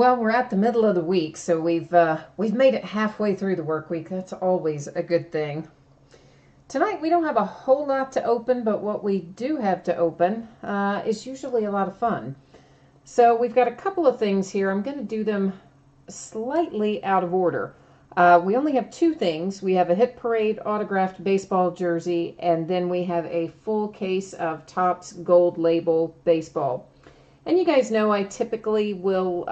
Well, we're at the middle of the week, so we've made it halfway through the work week. That's always a good thing. Tonight we don't have a whole lot to open, but what we do have to open is usually a lot of fun. So we've got a couple of things here. I'm going to do them slightly out of order. We only have two things. We have a Hit Parade autographed baseball jersey, and then we have a full case of Topps Gold Label baseball. And you guys know I typically will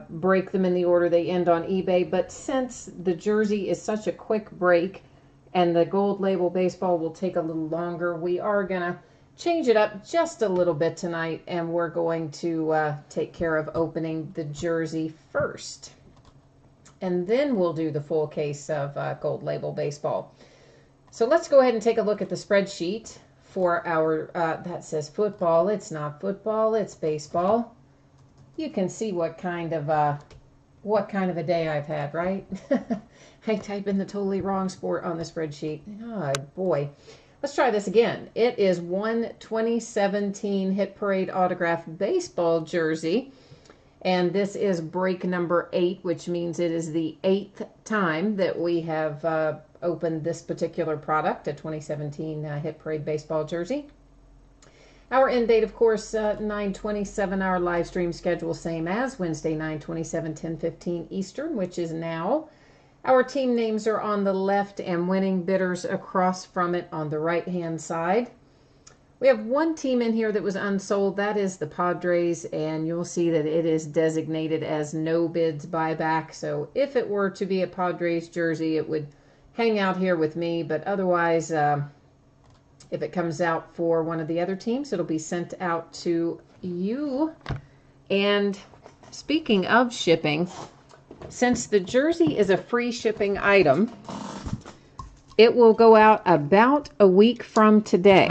break them in the order they end on eBay, but since the jersey is such a quick break and the Gold Label baseball will take a little longer, we are going to change it up just a little bit tonight, and we're going to take care of opening the jersey first. And then we'll do the full case of Gold Label baseball. So let's go ahead and take a look at the spreadsheet for our, that says football. It's not football, it's baseball. You can see what kind of a day I've had, right? I type in the totally wrong sport on the spreadsheet. Oh boy. Let's try this again. It is one 2017 Hit Parade autographed baseball jersey. And this is break number 8, which means it is the 8th time that we have opened this particular product, a 2017 Hit Parade baseball jersey. Our end date, of course, 9/27. Our live stream schedule, same as Wednesday, 9/27, 10:15 Eastern, which is now. Our team names are on the left and winning bidders across from it on the right-hand side. We have one team in here that was unsold. That is the Padres, and you'll see that it is designated as no bids buyback. So if it were to be a Padres jersey, it would hang out here with me. But otherwise, if it comes out for one of the other teams, it'll be sent out to you. And speaking of shipping, since the jersey is a free shipping item, it will go out about a week from today.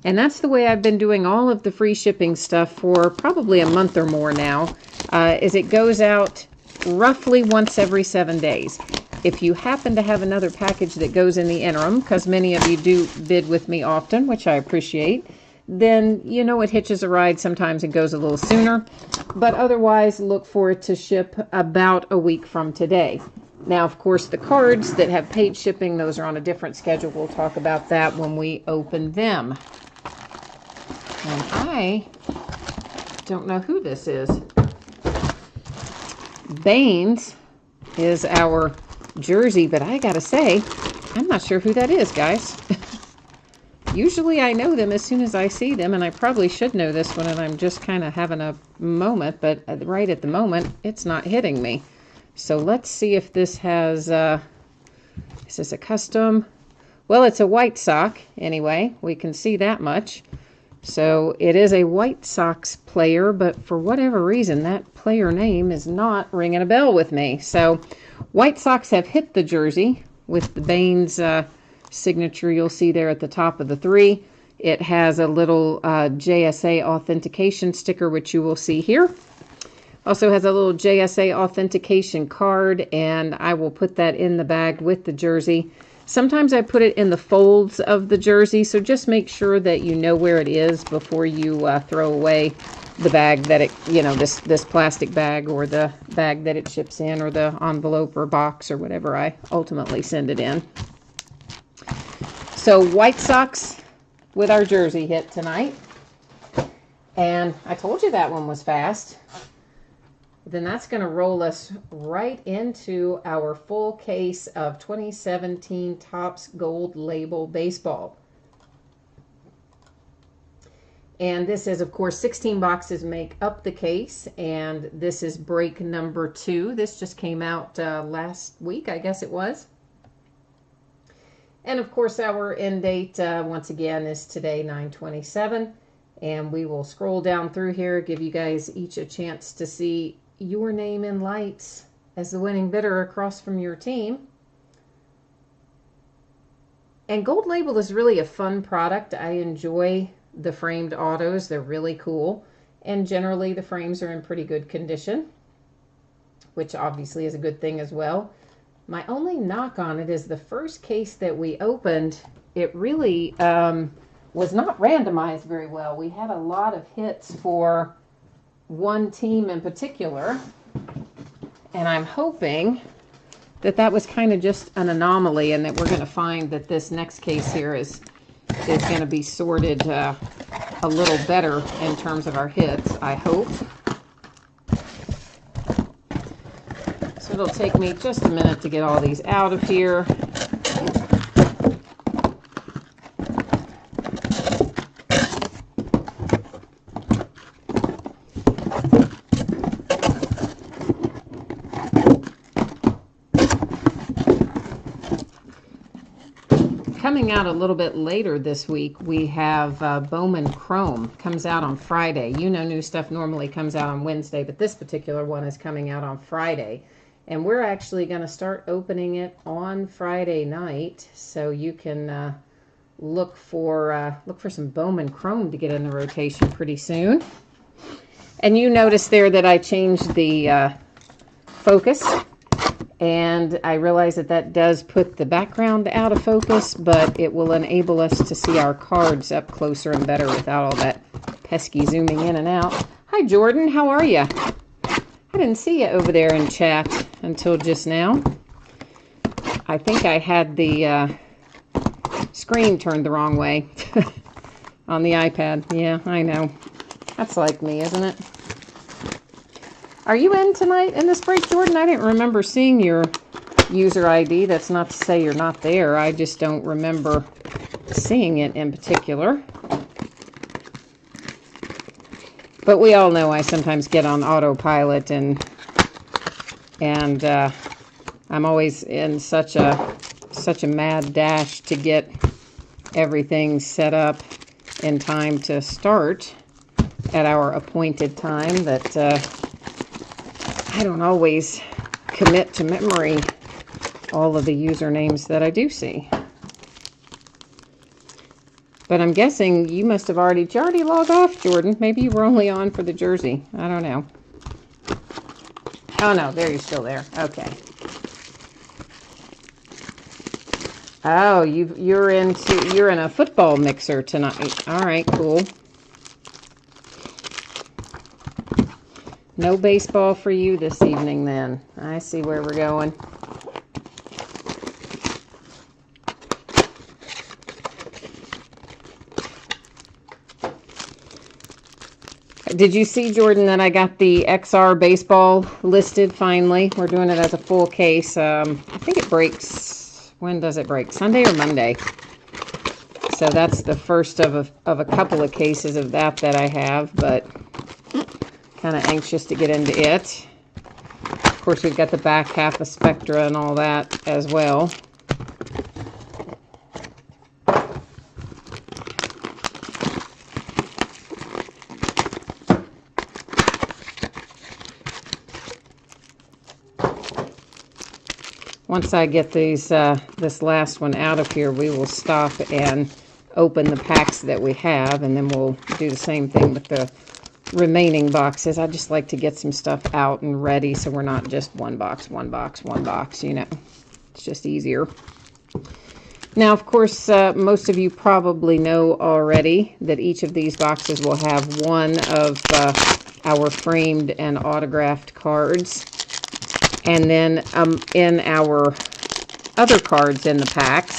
And that's the way I've been doing all of the free shipping stuff for probably a month or more now, is it goes out roughly once every 7 days. If you happen to have another package that goes in the interim, because many of you do bid with me often, which I appreciate, then you know it hitches a ride. Sometimes it goes a little sooner, but otherwise look for it to ship about a week from today. Now, of course, the cards that have paid shipping, those are on a different schedule. We'll talk about that when we open them. And I don't know who this is. Baines is our jersey, but I gotta say, I'm not sure who that is, guys. Usually I know them as soon as I see them, and I probably should know this one, and I'm just kind of having a moment, but right at the moment, it's not hitting me. So let's see if this has, is this a custom? Well, it's a White Sox, anyway. We can see that much. So it is a White Sox player, but for whatever reason, that player name is not ringing a bell with me. So White Sox have hit the jersey with the Baines signature you'll see there at the top of the 3. It has a little JSA authentication sticker, which you will see here. Also has a little JSA authentication card, and I will put that in the bag with the jersey. Sometimes I put it in the folds of the jersey, so just make sure that you know where it is before you throw away the bag that it, you know, this plastic bag or the bag that it ships in, or the envelope or box or whatever I ultimately send it in. So White Sox with our jersey hit tonight. And I told you that one was fast. Then that's going to roll us right into our full case of 2017 Topps Gold Label baseball. And this is, of course, 16 boxes make up the case, and this is break number 2. This just came out last week, I guess it was. And, of course, our end date, once again, is today, 9/27. And we will scroll down through here, give you guys each a chance to see your name in lights as the winning bidder across from your team. And Gold Label is really a fun product. I enjoy the framed autos. They're really cool. And generally the frames are in pretty good condition, which obviously is a good thing as well. My only knock on it is the first case that we opened, it really was not randomized very well. We had a lot of hits for one team in particular, and I'm hoping that that was kind of just an anomaly, and that we're going to find that this next case here is going to be sorted a little better in terms of our hits, I hope. So it'll take me just a minute to get all these out of here. Coming out a little bit later this week, we have Bowman Chrome. Comes out on Friday. You know, new stuff normally comes out on Wednesday, but this particular one is coming out on Friday. And we're actually going to start opening it on Friday night, so you can look for some Bowman Chrome to get in the rotation pretty soon. And you notice there that I changed the focus. And I realize that that does put the background out of focus, but it will enable us to see our cards up closer and better without all that pesky zooming in and out. Hi, Jordan. How are you? I didn't see you over there in chat until just now. I think I had the screen turned the wrong way on the iPad. Yeah, I know. That's like me, isn't it? Are you in tonight in this break, Jordan? I didn't remember seeing your user ID. That's not to say you're not there. I just don't remember seeing it in particular. But we all know I sometimes get on autopilot, and I'm always in such a mad dash to get everything set up in time to start at our appointed time that I don't always commit to memory all of the usernames that I do see. But I'm guessing you must have already... Did you already log off, Jordan? Maybe you were only on for the jersey. I don't know. Oh, no. There, you're still there. Okay. Oh, you're in a football mixer tonight. All right, cool. No baseball for you this evening, then. I see where we're going. Did you see, Jordan, that I got the XR baseball listed finally? We're doing it as a full case. I think it breaks... When does it break? Sunday or Monday? So that's the first of a couple of cases of that I have, but... kind of anxious to get into it. Of course, we've got the back half of Spectra and all that as well. Once I get these this last one out of here, we will stop and open the packs that we have, and then we'll do the same thing with the remaining boxes. I just like to get some stuff out and ready so we're not just one box, you know. It's just easier. Now, of course, most of you probably know already that each of these boxes will have one of our framed and autographed cards. And then in our other cards in the packs,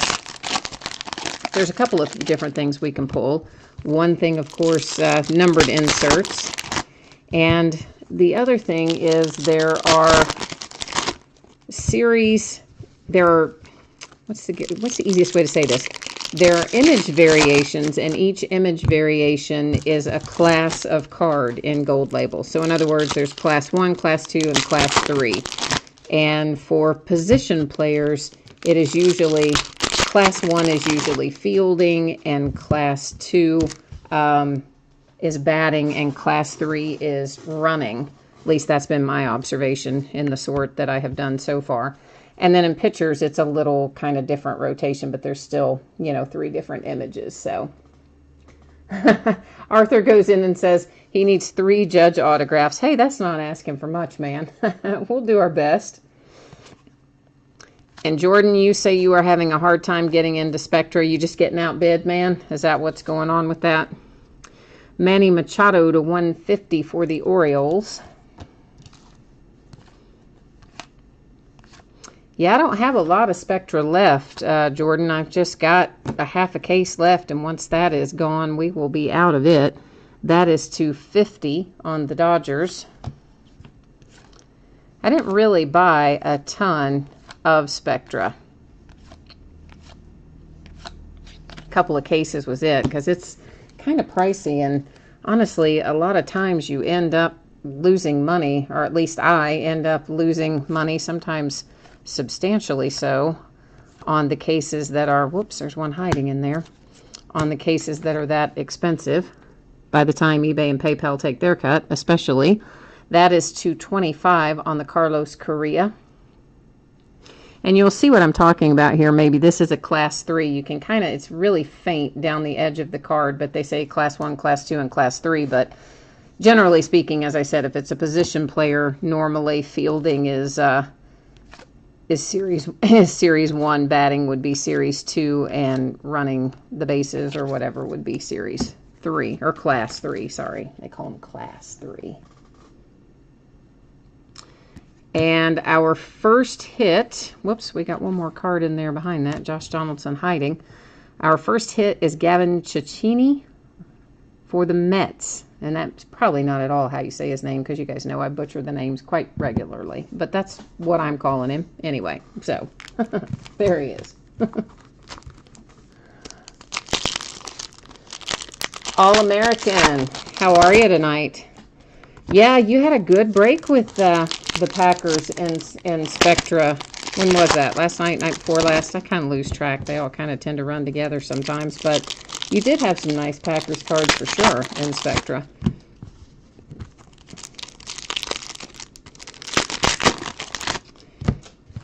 there's a couple of different things we can pull. One thing, of course, numbered inserts. And the other thing is there are series, what's the easiest way to say this? There are image variations, and each image variation is a class of card in Gold Label. So in other words, there's Class 1, Class 2, and Class 3. And for position players, it is usually... Class 1 is usually fielding, and Class 2 is batting, and Class 3 is running. At least that's been my observation in the sort that I have done so far. And then in pitchers, it's a little kind of different rotation, but there's still, you know, 3 different images. So Arthur goes in and says he needs 3 judge autographs. Hey, that's not asking for much, man. We'll do our best. And Jordan, you say you are having a hard time getting into Spectra. You just getting outbid, man? Is that what's going on with that? Manny Machado to 150 for the Orioles. Yeah, I don't have a lot of Spectra left, Jordan. I've just got a half a case left, and once that is gone, we will be out of it. That is to 50 on the Dodgers. I didn't really buy a ton of Spectra. A couple of cases was it, because it's kind of pricey, and honestly, a lot of times you end up losing money, or at least I end up losing money, sometimes substantially so, on the cases that are, whoops, there's one hiding in there, on the cases that are that expensive by the time eBay and PayPal take their cut, especially. That is $225 on the Carlos Correa. And you'll see what I'm talking about here. Maybe this is a Class 3. You can kind of, it's really faint down the edge of the card, but they say Class 1, Class 2, and Class 3. But generally speaking, as I said, if it's a position player, normally fielding is Series 1, batting would be Series 2, and running the bases or whatever would be Series 3, or Class 3, sorry. They call them Class 3. And our first hit, whoops, we got one more card in there behind that, Josh Donaldson hiding. Our first hit is Gavin Cecchini for the Mets. And that's probably not at all how you say his name, because you guys know I butcher the names quite regularly. But that's what I'm calling him anyway. So, there he is. All-American, how are you tonight? Yeah, you had a good break with the Packers and Spectra. When was that? Last night, night before last? I kind of lose track. They all kind of tend to run together sometimes. But you did have some nice Packers cards for sure in Spectra.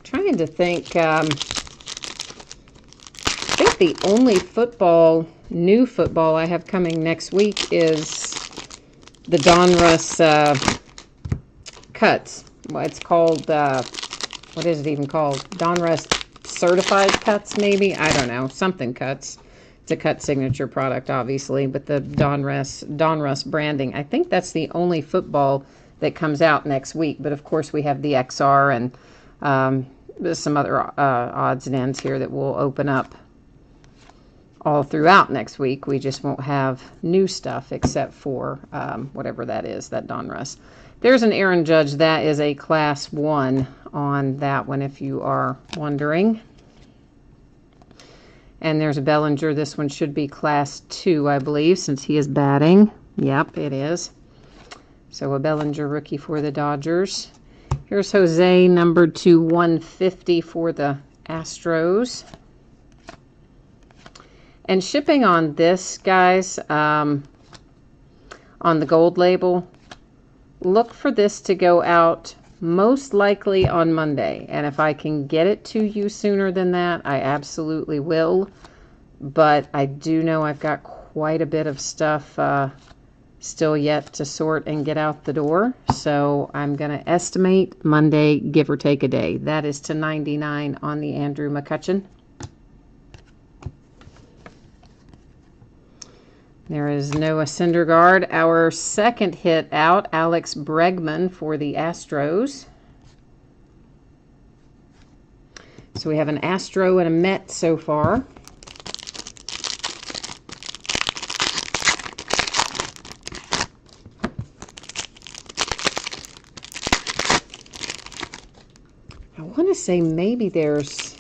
Trying to think. I think the only new football I have coming next week is the Donruss cuts. Well, it's called, what is it even called? Donruss certified cuts, maybe? I don't know. Something cuts. It's a cut signature product, obviously, but the Donruss branding. I think that's the only football that comes out next week. But, of course, we have the XR and there's some other odds and ends here that will open up all throughout next week. We just won't have new stuff except for whatever that is, that Donruss. There's an Aaron Judge. That is a Class 1 on that one, if you are wondering. And there's a Bellinger. This one should be Class 2, I believe, since he is batting. Yep, it is. So a Bellinger rookie for the Dodgers. Here's Jose, numbered to 150 for the Astros. And shipping on this, guys, on the gold label, look for this to go out most likely on Monday. And if I can get it to you sooner than that, I absolutely will. But I do know I've got quite a bit of stuff still yet to sort and get out the door. So I'm going to estimate Monday, give or take a day. That is to 99 on the Andrew McCutchen. There is Noah Syndergaard. Our second hit out, Alex Bregman for the Astros. So we have an Astro and a Met so far. I want to say maybe there's...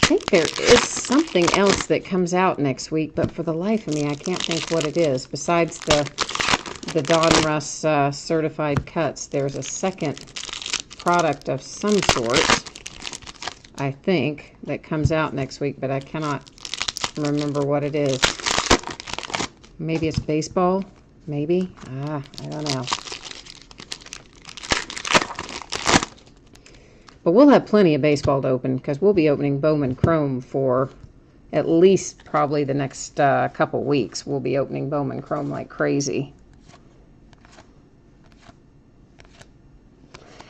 I think there is something else that comes out next week, but for the life of me, I can't think what it is. Besides the Donruss certified cuts, there's a second product of some sort, I think, that comes out next week, but I cannot remember what it is. Maybe it's baseball? Maybe? I don't know. But we'll have plenty of baseball to open because we'll be opening Bowman Chrome for at least probably the next couple weeks. We'll be opening Bowman Chrome like crazy.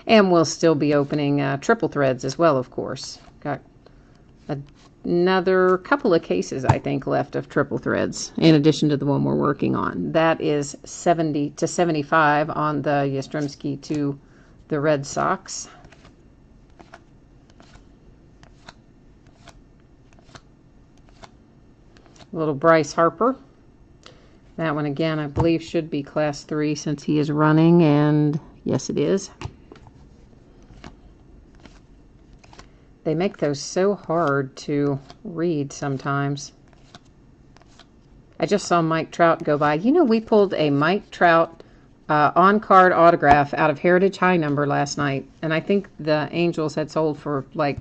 And we'll still be opening triple threads as well, of course. Got another couple of cases, I think, left of triple threads, in addition to the one we're working on. That is 70 to 75 on the Yastrzemski to the Red Sox. Little Bryce Harper. That one, again, I believe should be Class 3 since he is running, and yes, it is. They make those so hard to read sometimes. I just saw Mike Trout go by. You know, we pulled a Mike Trout on-card autograph out of Heritage High Number last night, and I think the Angels had sold for like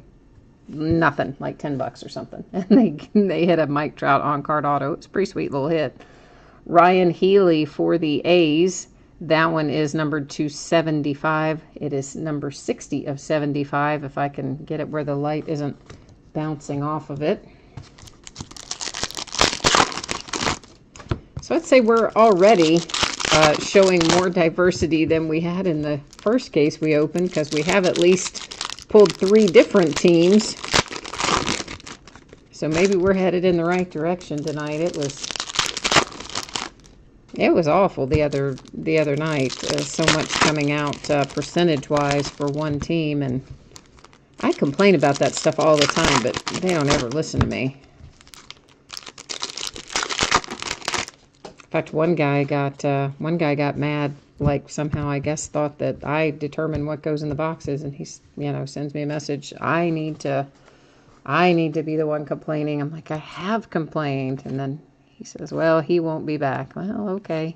nothing, like $10 or something. And they hit a Mike Trout on-card auto. It's a pretty sweet little hit. Ryan Healy for the A's. That one is numbered to 75. It is number 60 of 75, if I can get it where the light isn't bouncing off of it. So I'd say we're already showing more diversity than we had in the first case we opened, because we have at least pulled 3 different teams. So maybe we're headed in the right direction tonight. It was awful the other night. So much coming out percentage-wise for one team, and I complain about that stuff all the time, but they don't ever listen to me. In fact, one guy got mad, like somehow I guess thought that I determine what goes in the boxes, and he sends me a message. I need to be the one complaining. I'm like, I have complained, and then he says, well, he won't be back. Well, okay.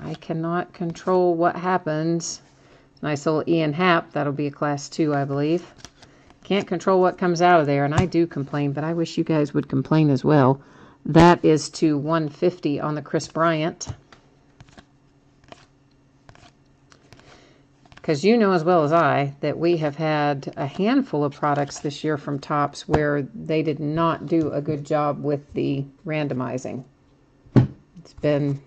I cannot control what happens. Nice little Ian Happ. That'll be a Class 2, I believe. Can't control what comes out of there, and I do complain, but I wish you guys would complain as well. That is to 150 on the Chris Bryant. Because you know as well as I that we have had a handful of products this year from Topps where they did not do a good job with the randomizing. It's been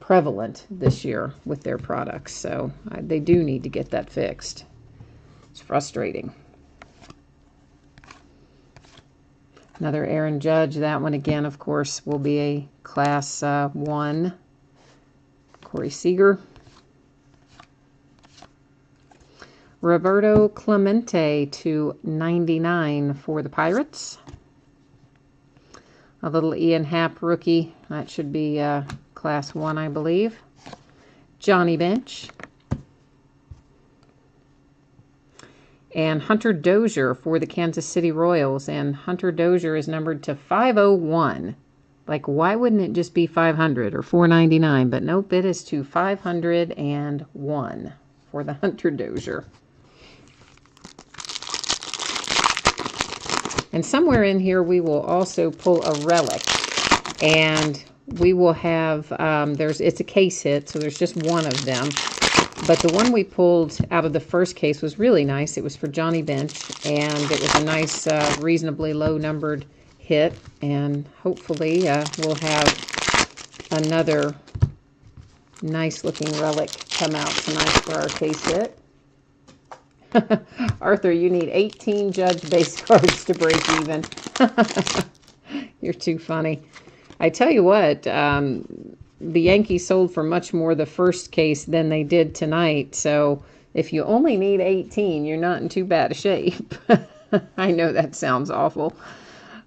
prevalent this year with their products, so they do need to get that fixed. It's frustrating. Another Aaron Judge. That one again, of course, will be a Class 1. Corey Seager. Roberto Clemente to 99 for the Pirates. A little Ian Happ rookie. That should be Class 1, I believe. Johnny Bench. And Hunter Dozier for the Kansas City Royals. And Hunter Dozier is numbered to 501. Like, why wouldn't it just be 500 or 499? But nope, it is to 501 for the Hunter Dozier. And somewhere in here we will also pull a relic, and we will have, it's a case hit, so there's just one of them. But the one we pulled out of the first case was really nice. It was for Johnny Bench, and it was a nice, reasonably low numbered hit. And hopefully we'll have another nice looking relic come out tonight for our case hit. Arthur, you need 18 Judge base cards to break even. You're too funny. I tell you what, the Yankees sold for much more the first case than they did tonight. So if you only need 18, you're not in too bad a shape. I know that sounds awful.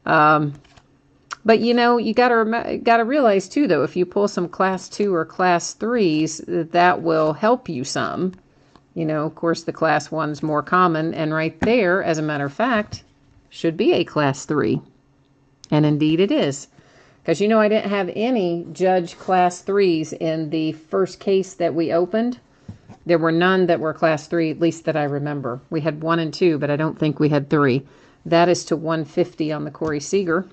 But you know, you gotta realize too, though, if you pull some Class 2 or Class 3s, that will help you some. You know, of course, the Class 1's more common, and right there, as a matter of fact, should be a Class 3. And indeed it is. Because, you know, I didn't have any Judge Class 3s in the first case that we opened. There were none that were Class 3, at least that I remember. We had 1 and 2, but I don't think we had 3. That is to 150 on the Corey Seager.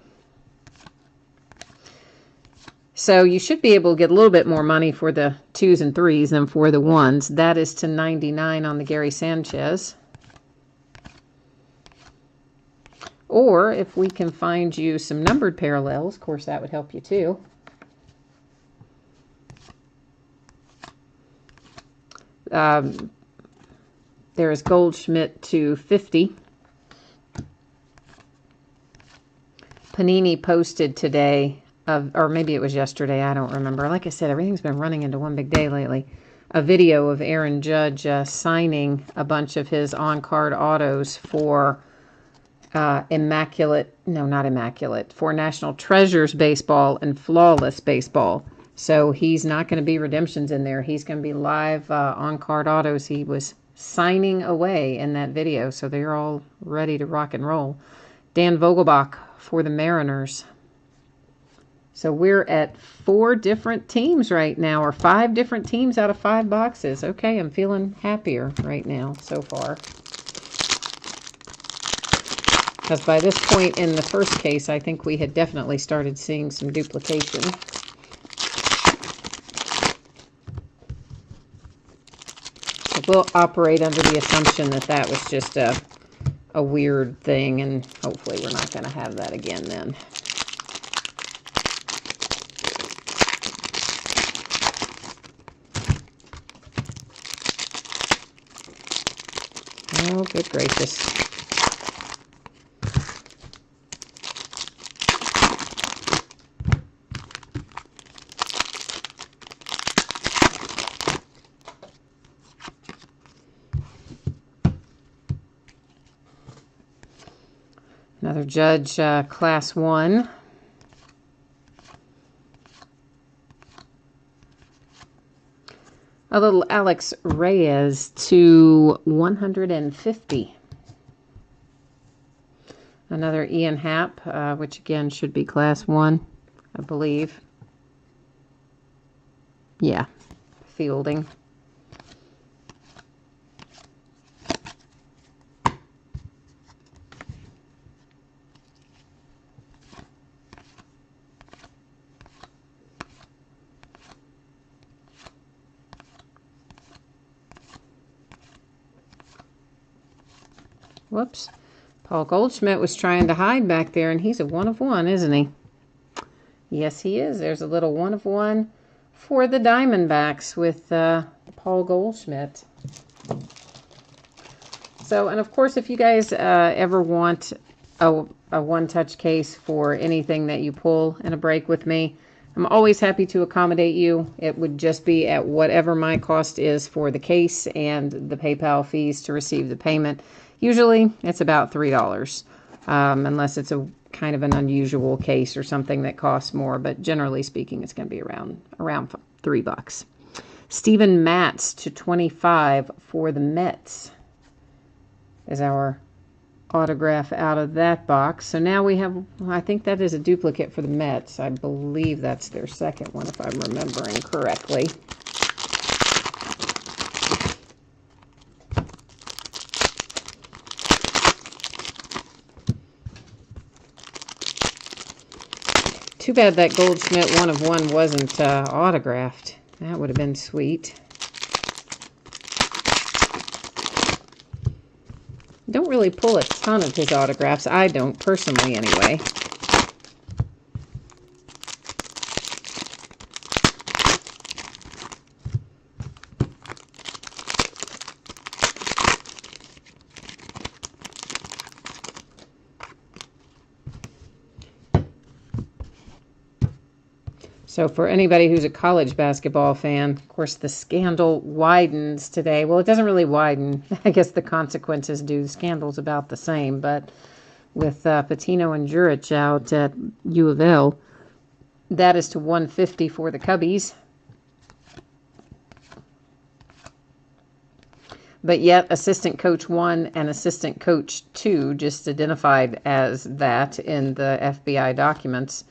So you should be able to get a little bit more money for the 2s and 3s than for the 1s. That is to 99 on the Gary Sanchez. Or if we can find you some numbered parallels, of course that would help you too. There is Goldschmidt to 50. Panini posted today, or maybe it was yesterday, I don't remember. Like I said, everything's been running into one big day lately. A video of Aaron Judge signing a bunch of his on-card autos for for National Treasures Baseball and Flawless Baseball. So he's not going to be redemptions in there. He's going to be live on-card autos. He was signing away in that video, so they're all ready to rock and roll. Dan Vogelbach for the Mariners. So we're at 4 different teams right now, or 5 different teams out of 5 boxes. Okay, I'm feeling happier right now so far. Because by this point in the first case, I think we had definitely started seeing some duplication. So we'll operate under the assumption that that was just a weird thing, and hopefully we're not going to have that again then. Oh, good gracious. Another Judge, Class 1. A little Alex Reyes to 150. Another Ian Happ, which again should be Class 1, I believe. Yeah, fielding. Whoops. Paul Goldschmidt was trying to hide back there, and he's a 1 of 1, isn't he? Yes, he is. There's a little 1 of 1 for the Diamondbacks with Paul Goldschmidt. So, and of course, if you guys ever want a one-touch case for anything that you pull in a break with me, I'm always happy to accommodate you. It would just be at whatever my cost is for the case and the PayPal fees to receive the payment. Usually, it's about $3, unless it's a kind of an unusual case or something that costs more. But generally speaking, it's going to be around $3. Steven Matz to 25 for the Mets is our autograph out of that box. So now we have, I think that is a duplicate for the Mets. I believe that's their second one, if I'm remembering correctly. Too bad that Goldschmidt 1 of 1 wasn't autographed. That would have been sweet. Don't really pull a ton of his autographs. I don't, personally, anyway. So for anybody who's a college basketball fan, of course, the scandal widens today. Well, it doesn't really widen. I guess the consequences do. The scandal's about the same. But with Pitino and Jurich out at U of L, that is to 150 for the Cubbies. But yet, Assistant Coach 1 and Assistant Coach 2, just identified as that in the FBI documents,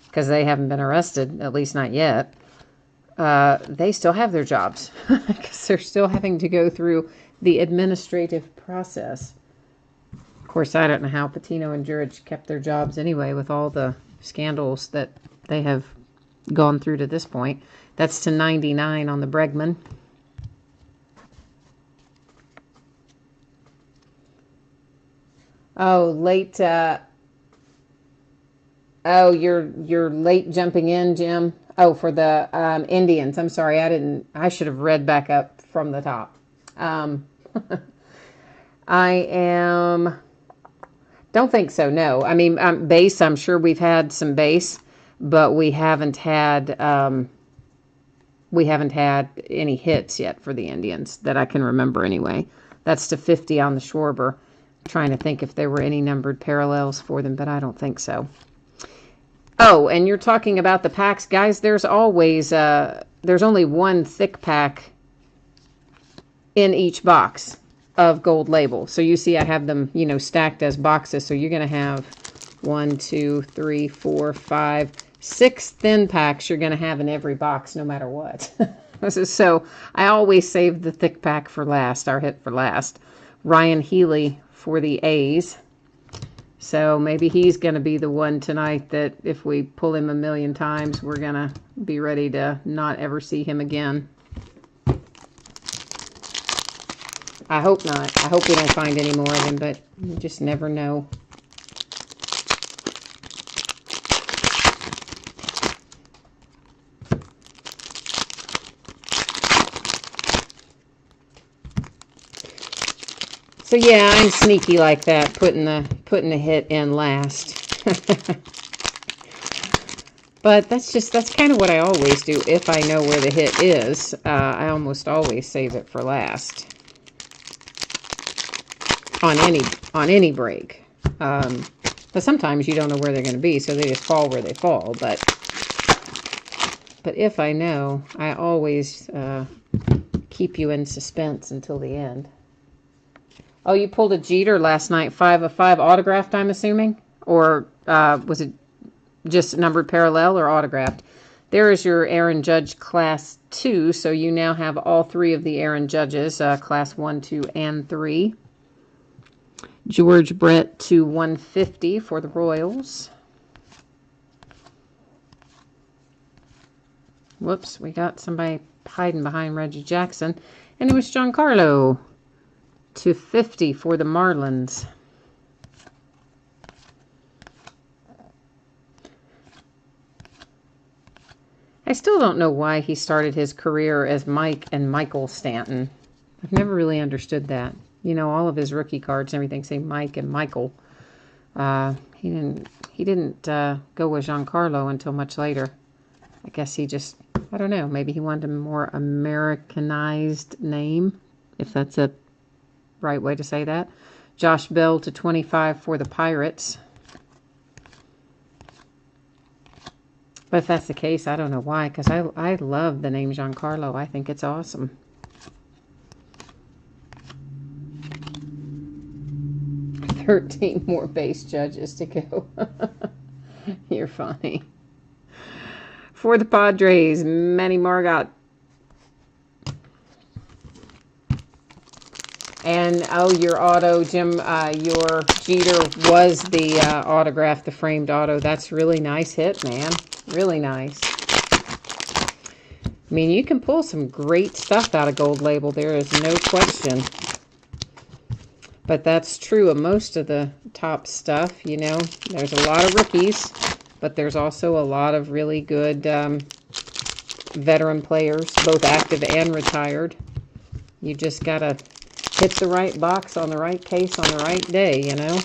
because they haven't been arrested, at least not yet, they still have their jobs because they're still having to go through the administrative process. Of course, I don't know how Pitino and Jurich kept their jobs anyway with all the scandals that they have gone through to this point. That's to 99 on the Bregman. Oh, late... Oh, you're late jumping in, Jim. Oh, for the Indians. I'm sorry, I should have read back up from the top. I am Don't think so, no. I mean, base, I'm sure we've had some base, but we haven't had any hits yet for the Indians that I can remember anyway. That's to 50 on the Schwarber. I'm trying to think if there were any numbered parallels for them, but I don't think so. Oh, and you're talking about the packs. Guys, there's always, there's only one thick pack in each box of Gold Label. So you see I have them, you know, stacked as boxes. So you're going to have 1, 2, 3, 4, 5, 6 thin packs you're going to have in every box no matter what. So I always save the thick pack for last, our hit for last. Ryan Healy for the A's. So maybe he's going to be the one tonight that if we pull him a million times, we're going to be ready to not ever see him again. I hope not. I hope we don't find any more of him, but you just never know. So yeah, I'm sneaky like that, putting the hit in last. But that's kind of what I always do. If I know where the hit is, I almost always save it for last. On any break. But sometimes you don't know where they're going to be, so they just fall where they fall. But if I know, I always keep you in suspense until the end. Oh, you pulled a Jeter last night, 5 of 5 autographed, I'm assuming? Or was it just numbered parallel or autographed? There is your Aaron Judge Class 2, so you now have all 3 of the Aaron Judges, Class 1, 2, and 3. George Brett to 150 for the Royals. Whoops, we got somebody hiding behind Reggie Jackson. And it was Giancarlo to 50 for the Marlins. I still don't know why he started his career as Mike and Michael Stanton. I've never really understood that. You know, all of his rookie cards and everything say Mike and Michael. He didn't go with Giancarlo until much later. I guess he just, I don't know, maybe he wanted a more Americanized name, if that's a right way to say that. Josh Bell to 25 for the Pirates. But if that's the case, I don't know why, because I love the name Giancarlo. I think it's awesome. "13 more base judges to go." You're funny. For the Padres, Manny Margot. And, oh, your auto, Jim, your Jeter was the autograph, the framed auto. That's really nice hit, man. Really nice. I mean, you can pull some great stuff out of Gold Label. There is no question. But that's true of most of the top stuff, you know. There's a lot of rookies, but there's also a lot of really good veteran players, both active and retired. You just got to hit the right box on the right case on the right day, you know.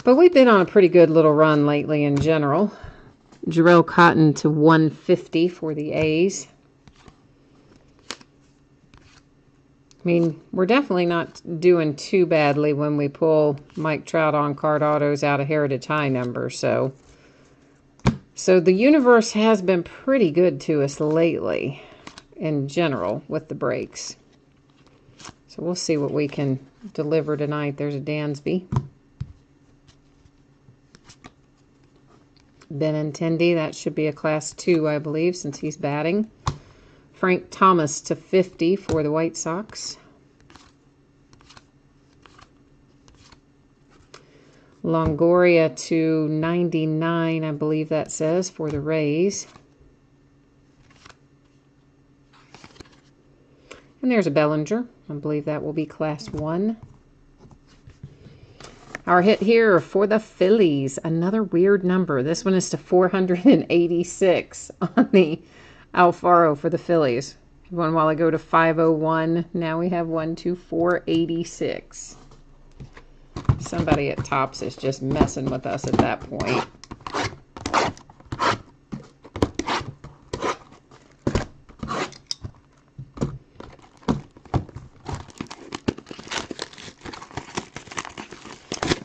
But we've been on a pretty good little run lately in general. Jarrell Cotton to 150 for the A's. I mean, we're definitely not doing too badly when we pull Mike Trout on-card autos out of Heritage High numbers. So the universe has been pretty good to us lately in general with the breaks. So we'll see what we can deliver tonight. There's a Dansby. Benintendi, that should be a Class 2, I believe, since he's batting. Frank Thomas to 50 for the White Sox. Longoria to 99, I believe that says, for the Rays. And there's a Bellinger. I believe that will be Class 1. Our hit here for the Phillies, another weird number. This one is to 486 on the Alfaro for the Phillies. One while ago to 501. Now we have one to 486. Somebody at Tops is just messing with us at that point.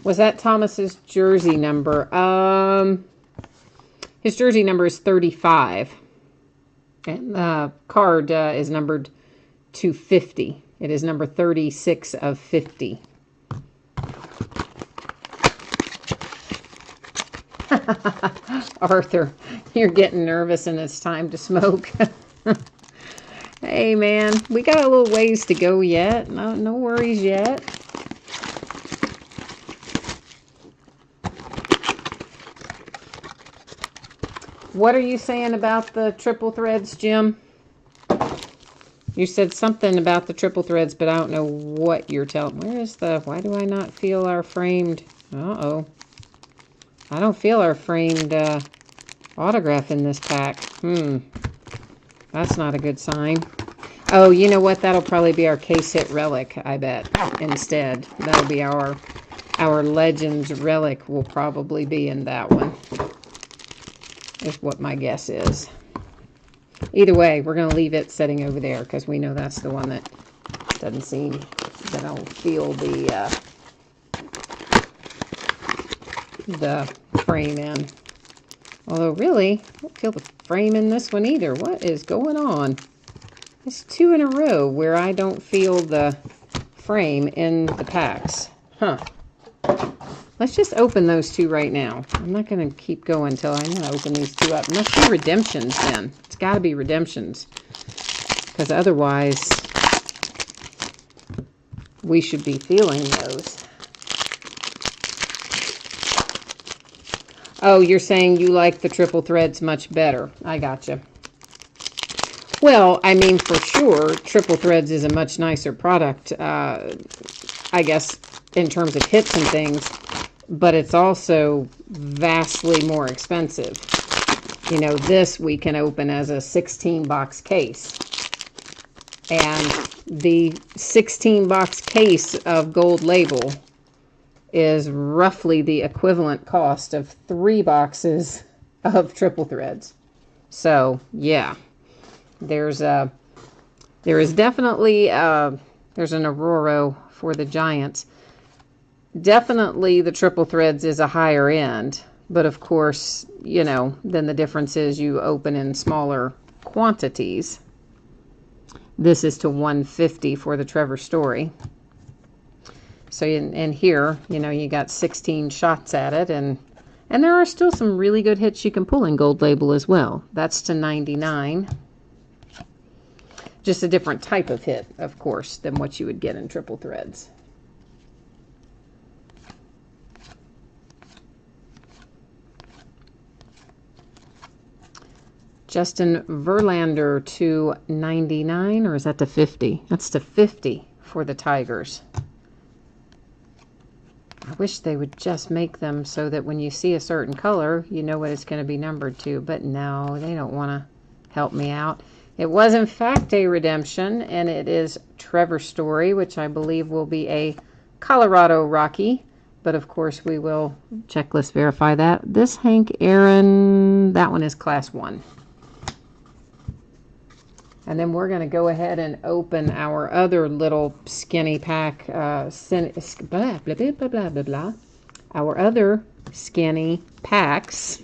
Was that Thomas's jersey number? His jersey number is 35. And the card is numbered 250. It is number 36 of 50. Arthur, you're getting nervous and it's time to smoke. Hey, man, we got a little ways to go yet. No worries yet. What are you saying about the triple threads, Jim? You said something about the triple threads, but I don't know what you're telling. Where is the... Why do I not feel our framed... Uh-oh. I don't feel our framed autograph in this pack. That's not a good sign. Oh, you know what? That'll probably be our case hit relic, I bet, instead. That'll be our Legends relic will probably be in that one. Is what my guess is. Either way, we're going to leave it sitting over there because we know that's the one that doesn't seem, that I don't feel the frame in. Although really, I don't feel the frame in this one either. What is going on? It's 2 in a row where I don't feel the frame in the packs. Huh. Let's just open those 2 right now. I'm not going to keep going until I'm going to open these 2 up. Must be redemptions then. It's got to be redemptions. Because otherwise, we should be feeling those. Oh, you're saying you like the triple threads much better. I gotcha. Well, I mean, for sure, triple threads is a much nicer product, I guess, in terms of hits and things. But it's also vastly more expensive. You know, this we can open as a 16-box case. And the 16-box case of Gold Label is roughly the equivalent cost of 3 boxes of triple threads. So, yeah. There is definitely, there's an Aurora for the Giants. Definitely the triple threads is a higher end, but of course, you know, then the difference is you open in smaller quantities. This is to 150 for the Trevor Story. So in here, you know, you got 16 shots at it, and there are still some really good hits you can pull in Gold Label as well. That's to 99. Just a different type of hit, of course, than what you would get in triple threads. Justin Verlander to 99, or is that to 50? That's to 50 for the Tigers. I wish they would just make them so that when you see a certain color, you know what it's going to be numbered to. But no, they don't want to help me out. It was, in fact, a redemption, and it is Trevor Story, which I believe will be a Colorado Rocky. But, of course, we will checklist verify that. This Hank Aaron, that one is Class 1. And then we're going to go ahead and open our other little skinny pack, blah, blah, blah, blah, blah, blah, blah. Our other skinny packs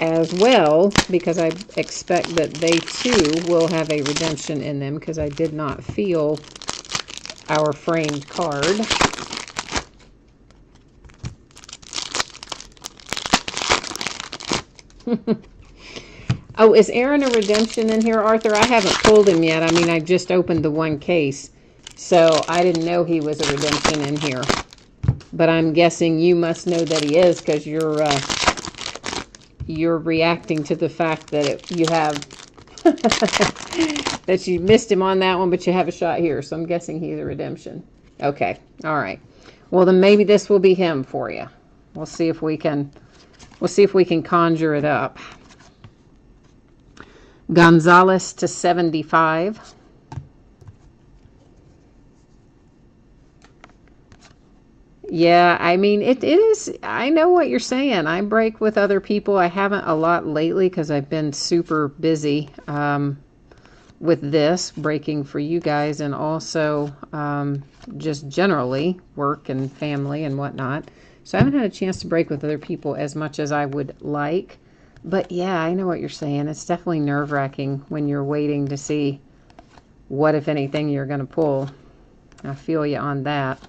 as well, because I expect that they too will have a redemption in them, because I did not feel our framed card. Oh, is Aaron a redemption in here, Arthur? I haven't pulled him yet. I mean, I just opened the one case, so I didn't know he was a redemption in here. But I'm guessing you must know that he is, because you're reacting to the fact that you have that you missed him on that one, but you have a shot here. So I'm guessing he's a redemption. Okay, all right. Well, then maybe this will be him for you. We'll see if we can conjure it up. Gonzalez to 75. Yeah, I mean, it is, I know what you're saying. I break with other people. I haven't a lot lately because I've been super busy with this, breaking for you guys, and also just generally work and family and whatnot. So I haven't had a chance to break with other people as much as I would like. But yeah, I know what you're saying. It's definitely nerve-wracking when you're waiting to see what, if anything, you're going to pull. I feel you on that.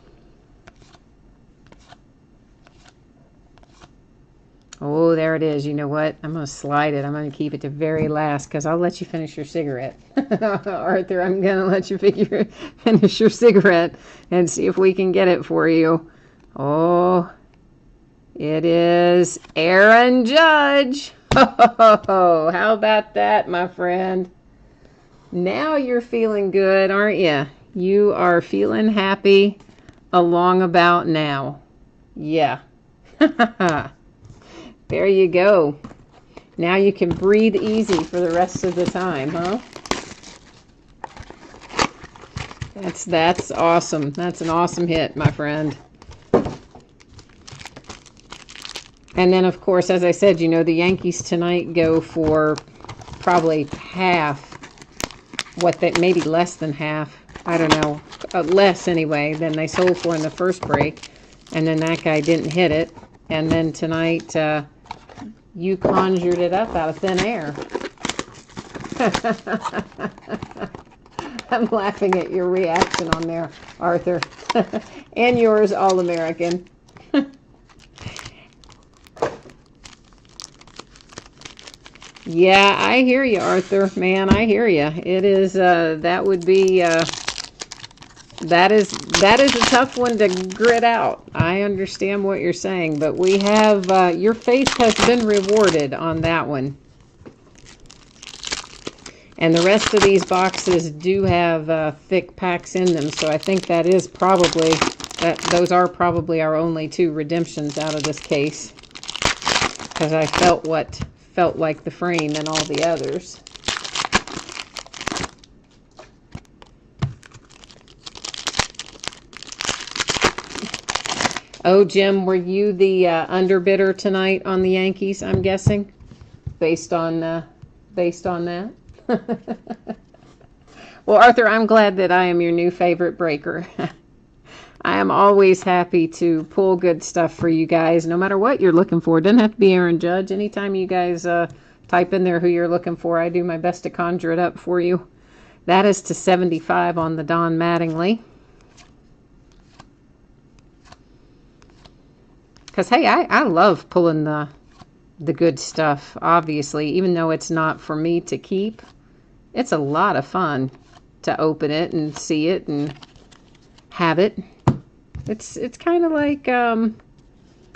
Oh, there it is. You know what? I'm going to slide it. I'm going to keep it to very last because I'll let you finish your cigarette. Arthur, I'm going to let you finish your cigarette and see if we can get it for you. Oh, it is Aaron Judge. Oh, how about that, my friend? Now you're feeling good, aren't you? You are feeling happy along about now. Yeah. There you go. Now you can breathe easy for the rest of the time, huh? That's awesome. That's an awesome hit, my friend. And then, of course, as I said, you know, the Yankees tonight go for probably half what they, maybe less than half, I don't know, less anyway, than they sold for in the first break. And then that guy didn't hit it. And then tonight, you conjured it up out of thin air. I'm laughing at your reaction on there, Arthur. And yours, All-American. Yeah, I hear you, Arthur. Man, I hear you. It is, that would be, that is a tough one to grit out. I understand what you're saying, but we have, your faith has been rewarded on that one. And the rest of these boxes do have thick packs in them, so I think that is probably, those are probably our only two redemptions out of this case. Because I felt what felt like the frame and all the others. Oh, Jim, were you the underbidder tonight on the Yankees, I'm guessing? Based on that? Well, Arthur, I'm glad that I am your new favorite breaker. I am always happy to pull good stuff for you guys, no matter what you're looking for. It doesn't have to be Aaron Judge. Anytime you guys type in there who you're looking for, I do my best to conjure it up for you. That is to 75 on the Don Mattingly. Because, hey, I love pulling the good stuff, obviously. Even though it's not for me to keep, it's a lot of fun to open it and see it and have it. It's kind of like, I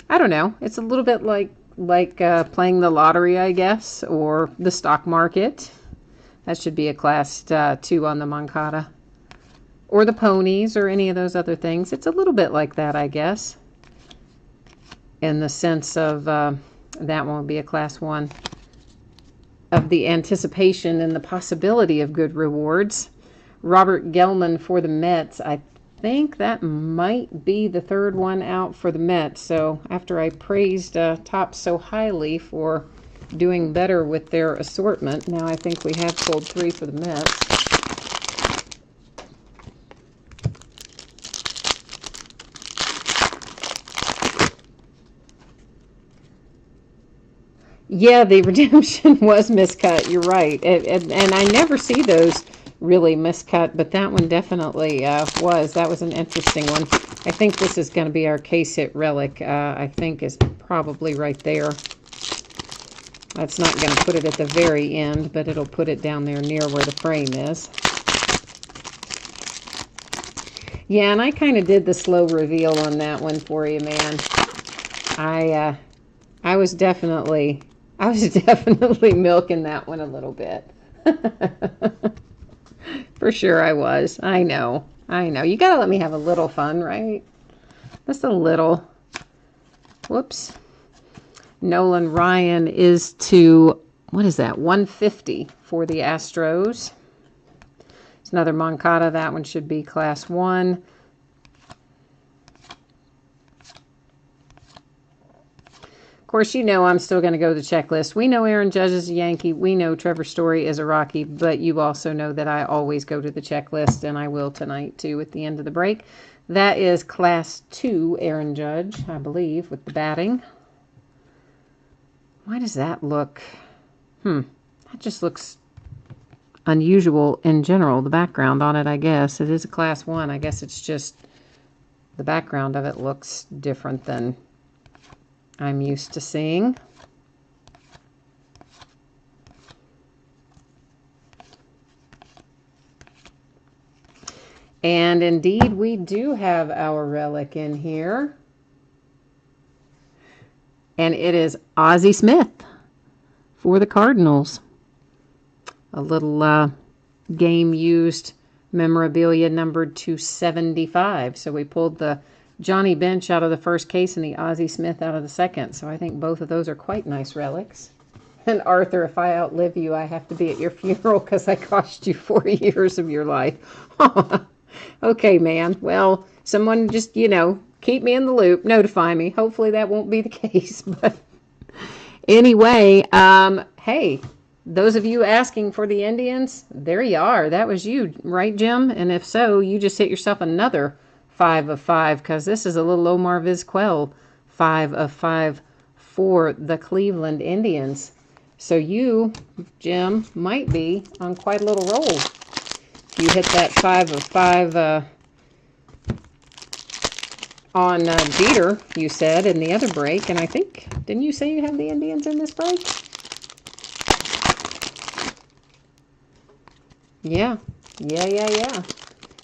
don't know. It's a little bit like playing the lottery, I guess, or the stock market. That should be a class 2 on the Moncada. Or the ponies or any of those other things. It's a little bit like that, I guess. In the sense of that one would be a class 1. Of the anticipation and the possibility of good rewards. Robert Gelman for the Mets. I think that might be the third one out for the Mets. So after I praised Topps so highly for doing better with their assortment, now I think we have pulled 3 for the Mets. Yeah, the redemption was miscut. You're right. And I never see those really miscut, but that one definitely was. That was an interesting one. I think this is going to be our case hit relic. I think is probably right there. That's not going to put it at the very end, but it'll put it down there near where the frame is. Yeah, and I kind of did the slow reveal on that one for you, man. I was definitely milking that one a little bit. For sure I was. I know. You got to let me have a little fun, right? Just a little. Whoops. Nolan Ryan is to, what is that, 150 for the Astros. It's another Moncada. That one should be Class 1. Of course, you know I'm still going to go to the checklist. We know Aaron Judge is a Yankee. We know Trevor Story is a Rocky. But you also know that I always go to the checklist, and I will tonight, too, at the end of the break. That is Class 2 Aaron Judge, I believe, with the batting. Why does that look... That just looks unusual in general, the background on it, I guess. It is a Class 1. I guess it's just the background of it looks different than I'm used to seeing. And indeed, we do have our relic in here. And it is Ozzie Smith for the Cardinals. A little game-used memorabilia numbered 275. So we pulled the Johnny Bench out of the first case and the Ozzie Smith out of the second. So I think both of those are quite nice relics. And Arthur, if I outlive you, I have to be at your funeral because I cost you 4 years of your life. Okay, man. Well, someone just, keep me in the loop. Notify me. Hopefully that won't be the case. But anyway, hey, those of you asking for the Indians, there you are. That was you, right, Jim? And if so, you just hit yourself another 5 of 5, because this is a little Omar Vizquel 5 of 5 for the Cleveland Indians. So you, Jim, might be on quite a little roll. If you hit that 5 of 5 on Jeter, you said, in the other break. And I think, didn't you say you have the Indians in this break? Yeah.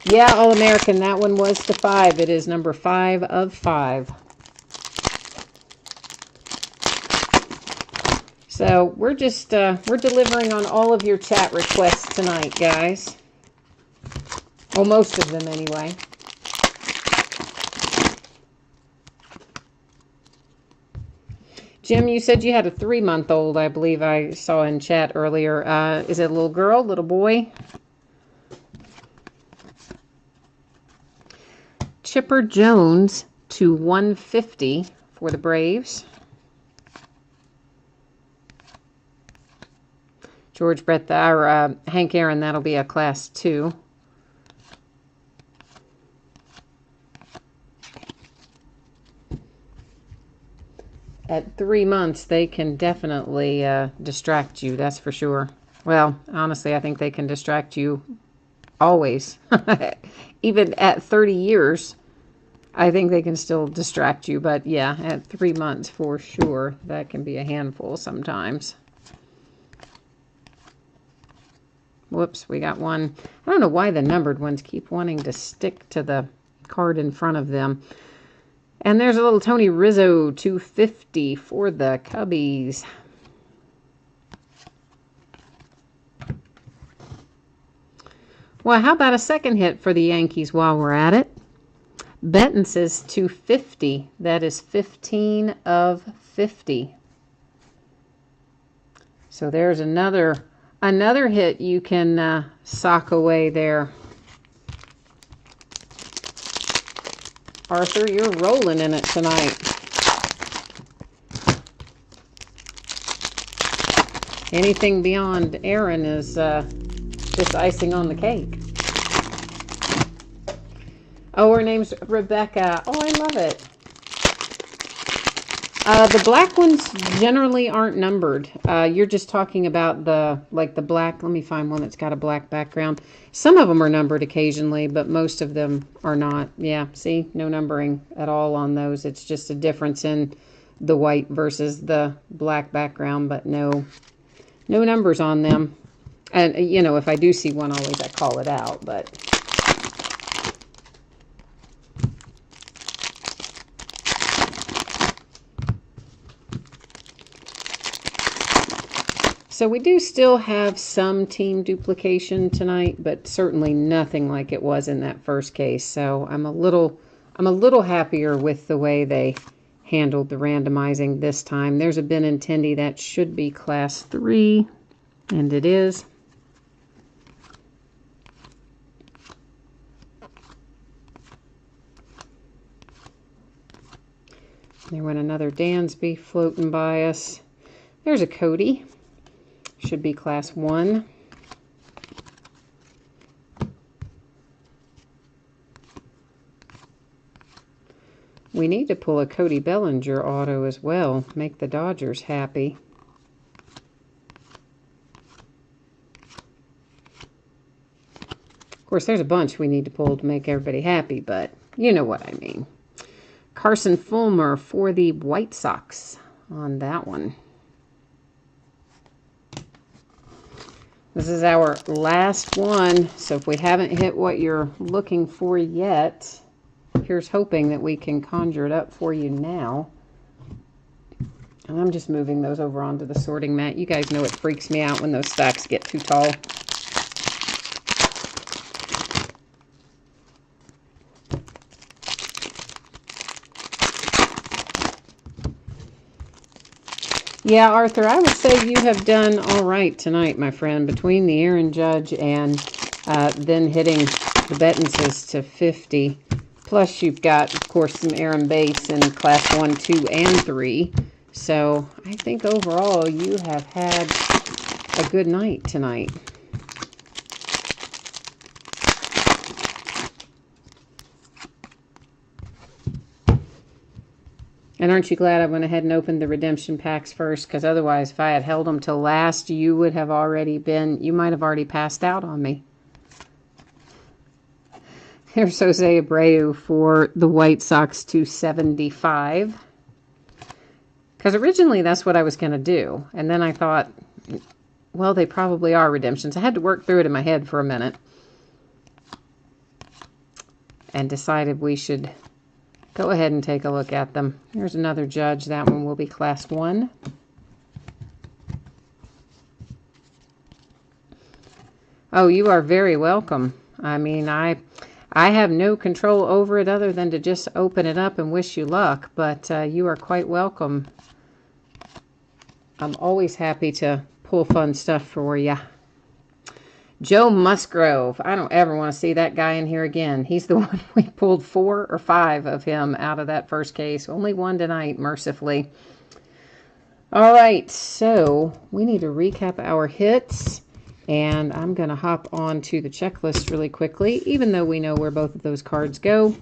Yeah, All-American, that one was to 5. It is number 5 of 5. So we're just, we're delivering on all of your chat requests tonight, guys. Well, most of them anyway. Jim, you said you had a 3-month-old, I believe I saw in chat earlier. Is it a little girl, little boy? Chipper Jones to 150 for the Braves. George Brett, Hank Aaron, that'll be a Class 2. At 3 months, they can definitely distract you, that's for sure. Well, honestly, I think they can distract you always. Even at 30 years, I think they can still distract you. But yeah, at 3 months, for sure, that can be a handful sometimes. Whoops, we got one. I don't know why the numbered ones keep wanting to stick to the card in front of them. And there's a little Tony Rizzo 250 for the Cubbies. Well, how about a second hit for the Yankees while we're at it? Benton says 250. That is 15 of 50. So there's another hit you can sock away there. Arthur, you're rolling in it tonight. Anything beyond Aaron is just icing on the cake. Oh, her name's Rebecca. Oh, I love it. The black ones generally aren't numbered. You're just talking about the black. Let me find one that's got a black background. Some of them are numbered occasionally, but most of them are not. Yeah, see, no numbering at all on those. It's just a difference in the white versus the black background, but no numbers on them. And, if I do see one, always I call it out, but... So we do still have some team duplication tonight, but certainly nothing like it was in that first case. So I'm a little I'm a little happier with the way they handled the randomizing this time. There's a Benintendi that should be class 3, and it is. There went another Dansby floating by us. There's a Cody. Should be class 1. We need to pull a Cody Bellinger auto as well. Make the Dodgers happy. Of course, there's a bunch we need to pull to make everybody happy, but you know what I mean. Carson Fulmer for the White Sox on that one. This is our last one, so if we haven't hit what you're looking for yet, here's hoping that we can conjure it up for you now. And I'm just moving those over onto the sorting mat. You guys know it freaks me out when those stacks get too tall. Yeah, Arthur, I would say you have done all right tonight, my friend, between the Aaron Judge and then hitting the Bettenses to 50. Plus, you've got, of course, some Aaron Bass in class 1, 2, and 3. So, I think overall you have had a good night tonight. And aren't you glad I went ahead and opened the redemption packs first? Because otherwise, if I had held them till last, you would have already been, you might have already passed out on me. Here's Jose Abreu for the White Sox to 75. Because originally that's what I was going to do. And then I thought, well, they probably are redemptions. I had to work through it in my head for a minute. And decided we should go ahead and take a look at them. Here's another Judge. That one will be class 1. Oh, you are very welcome. I mean, I have no control over it other than to just open it up and wish you luck, but you are quite welcome. I'm always happy to pull fun stuff for you. Joe Musgrove. I don't ever want to see that guy in here again. He's the one we pulled 4 or 5 of him out of that first case. Only one tonight, mercifully. All right, so we need to recap our hits. And I'm going to hop on to the checklist really quickly. Even though we know where both of those cards go,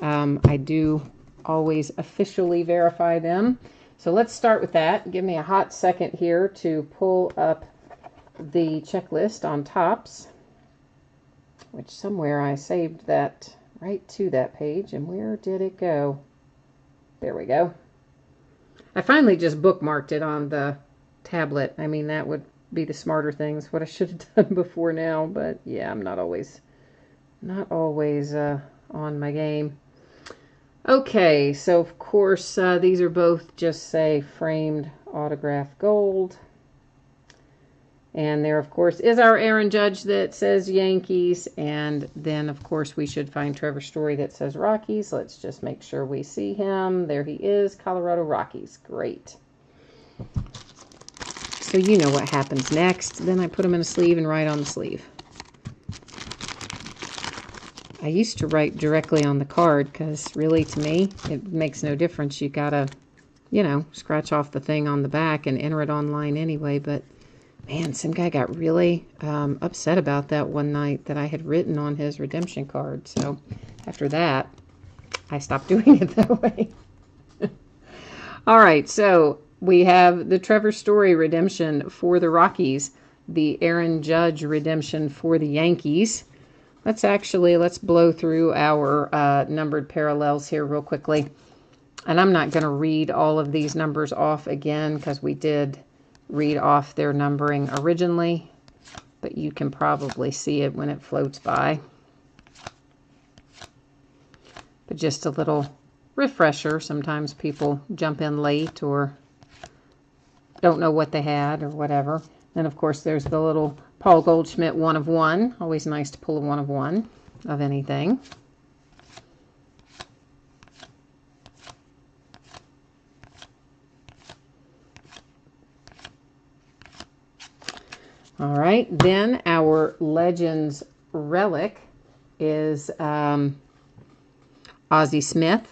I do always officially verify them. So let's start with that. Give me a hot second here to pull up the checklist on Topps, which somewhere I saved that right to that page. And where did it go? There we go. I finally just bookmarked it on the tablet. I mean, that would be the smarter things, what I should have done before now, but yeah, I'm not always on my game. Okay, so of course these are both just say framed autograph gold, and there of course is our Aaron Judge that says Yankees, and then of course we should find Trevor Story that says Rockies. Let's just make sure we see him. There he is, Colorado Rockies. Great. So you know what happens next. Then I put them in a sleeve and write on the sleeve. I used to write directly on the card because really to me it makes no difference. You gotta, you know, scratch off the thing on the back and enter it online anyway. But man, some guy got really upset about that one night that I had written on his redemption card. So after that, I stopped doing it that way. All right, so we have the Trevor Story redemption for the Rockies, the Aaron Judge redemption for the Yankees. Let's blow through our numbered parallels here real quickly. And I'm not going to read all of these numbers off again because we did read off their numbering originally, but you can probably see it when it floats by. But just a little refresher. Sometimes people jump in late or don't know what they had or whatever. And of course there's the little Paul Goldschmidt 1 of 1. Always nice to pull a 1 of 1 of anything. All right, then our Legends relic is Ozzie Smith.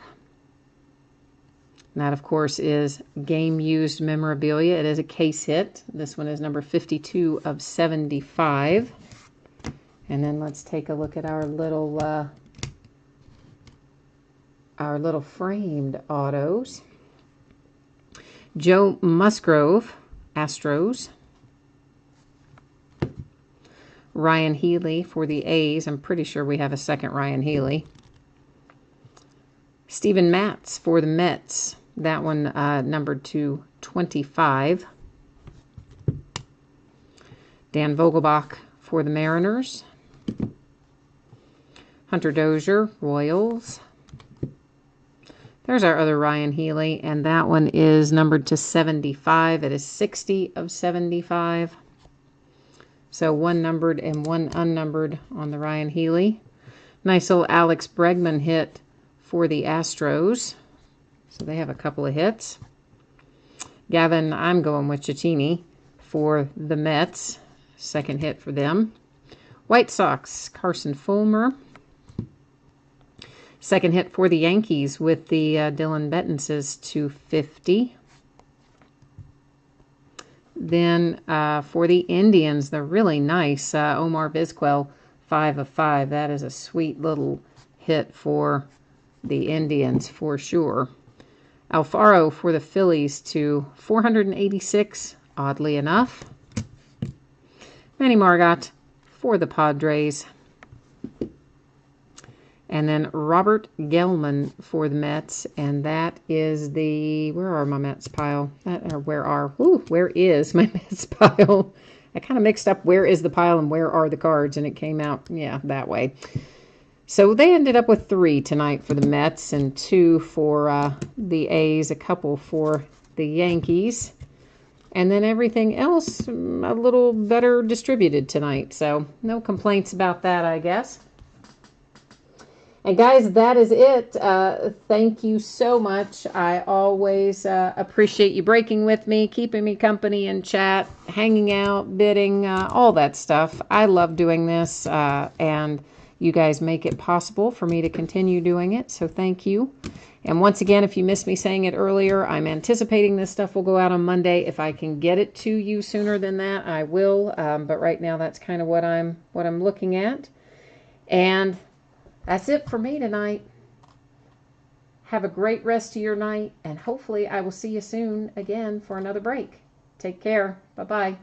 And that, of course, is game-used memorabilia. It is a case hit. This one is number 52 of 75. And then let's take a look at our little framed autos. Joe Musgrove, Astros. Ryan Healy for the A's. I'm pretty sure we have a second Ryan Healy. Steven Matz for the Mets. That one numbered to 25. Dan Vogelbach for the Mariners. Hunter Dozier, Royals. There's our other Ryan Healy, and that one is numbered to 75. It is 60 of 75. So one numbered and one unnumbered on the Ryan Healy. Nice little Alex Bregman hit for the Astros. So they have a couple of hits. Gavin, I'm going with Cecchini for the Mets. Second hit for them. White Sox, Carson Fulmer. Second hit for the Yankees with the Dylan Bettenses to 50. Then for the Indians, the really nice Omar Vizquel, 5 of 5. That is a sweet little hit for the Indians for sure. Alfaro for the Phillies to 486, oddly enough. Manny Margot for the Padres. And then Robert Gelman for the Mets. And that is the, where are my Mets pile? Where is my Mets pile? I kind of mixed up where is the pile and where are the cards, and it came out, yeah, that way. So they ended up with 3 tonight for the Mets and 2 for the A's, a couple for the Yankees. And then everything else a little better distributed tonight. So no complaints about that, I guess. And guys, that is it. Thank you so much. I always appreciate you breaking with me, keeping me company in chat, hanging out, bidding, all that stuff. I love doing this, and you guys make it possible for me to continue doing it, so thank you. And once again, if you missed me saying it earlier, I'm anticipating this stuff will go out on Monday. If I can get it to you sooner than that, I will. But right now, that's kind of what I'm looking at. And that's it for me tonight. Have a great rest of your night, and hopefully I will see you soon again for another break. Take care. Bye-bye.